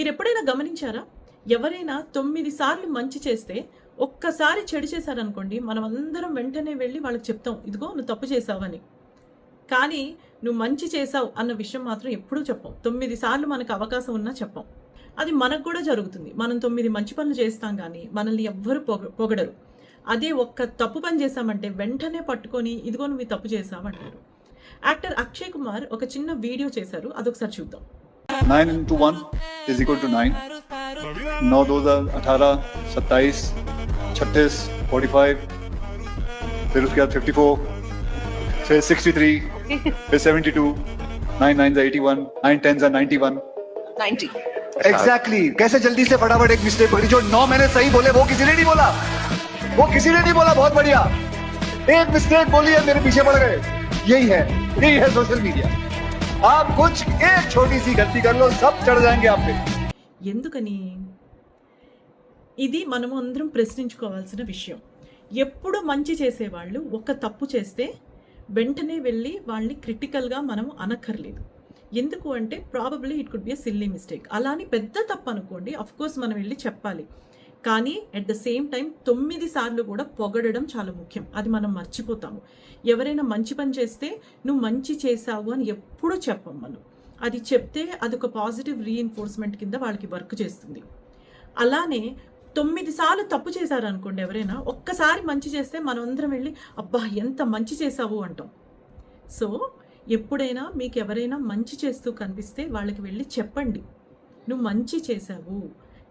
మీరెప్పుడైనా గమనించారా? ఎవరైనా 9 సార్లు మంచి చేస్తే, ఒక్కసారి చెడు చేశారనుకోండి, మనమందరం వెంటనే వెళ్లి వాళ్ళకి చెప్తాం. ఇదిగో నువ్వు తప్పు చేశావని. కానీ నువ్వు మంచి చేశావు అన్న విషయం మాత్రం ఎప్పుడూ చెప్పం. 9 సార్లు మనకు అవకాశం ఉన్నా చెప్పం. అది మనకు కూడా జరుగుతుంది. మనం 9 మంచి పనులు చేస్తాం గానీ, మనల్ని ఎవ్వరు పొగడరు. అదే ఒక్క తప్పు పని చేశామంటే వెంటనే పట్టుకొని, ఇదిగో నువ్వు ఈ తప్పు చేశావంటారు. యాక్టర్ అక్షయ్ కుమార్ ఒక చిన్న వీడియో చేశారు. అదొకసారి చూద్దాం. 9 into 1 is equal to 9. 9 2 18, 27, 36, 45, फिर उसके बाद 54, फिर 63, फिर 72, 9 9s are 81, 9 10s are 91. 90. Exactly. कैसे जल्दी से फटाफट एक मिस्टेक पकड़ी? जो 9 मैंने सही बोले वो किसी ने नहीं बोला. वो किसी ने नहीं बोला. बहुत बढ़िया. एक मिस्टेक बोली है, मेरे पीछे पड़ गए. यही है सोशल मीडिया. आप कुछ एक छोटी सी गलती कर लो, सब चढ़ जाएंगे आप पे. ఎందుకని? ఇది మనము అందరం ప్రశ్నించుకోవాల్సిన విషయం. ఎప్పుడు మంచి చేసేవాళ్ళు ఒక తప్పు చేస్తే వెంటనే వెళ్ళి వాళ్ళని క్రిటికల్గా మనం అనక్కర్లేదు. ఎందుకు అంటే probably it could be a silly mistake. అలాని పెద్ద తప్పు అనుకోండి, అఫ్ కోర్స్ మనం వెళ్ళి చెప్పాలి. కానీ అట్ ద సేమ్ టైం 9 సార్లు కూడా పొగడడం చాలా ముఖ్యం. అది మనం మర్చిపోతాము. ఎవరైనా మంచి పని చేస్తే నువ్వు మంచి చేశావు అని ఎప్పుడూ చెప్పం మనం. అది చెప్తే అదొక పాజిటివ్ రీఇన్ఫోర్స్మెంట్ కింద వాళ్ళకి వర్క్ చేస్తుంది. అలానే 9 సార్లు తప్పు చేశారనుకోండి ఎవరైనా, ఒక్కసారి మంచి చేస్తే మనం అందరం వెళ్ళి అబ్బా ఎంత మంచి చేశావు అంటాం. సో ఎప్పుడైనా మీకు ఎవరైనా మంచి చేస్తూ కనిపిస్తే వాళ్ళకి వెళ్ళి చెప్పండి, నువ్వు మంచి చేశావు,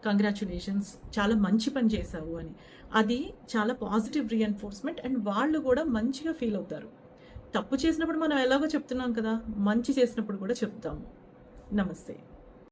కంగ్రాచులేషన్స్, చాలా మంచి పని చేశావు అని. అది చాలా పాజిటివ్ రీఎన్ఫోర్స్మెంట్ అండ్ వాళ్ళు కూడా మంచిగా ఫీల్ అవుతారు. తప్పు చేసినప్పుడు మనం ఎలాగో చెప్తున్నాం కదా, మంచి చేసినప్పుడు కూడా చెప్తాము. నమస్తే.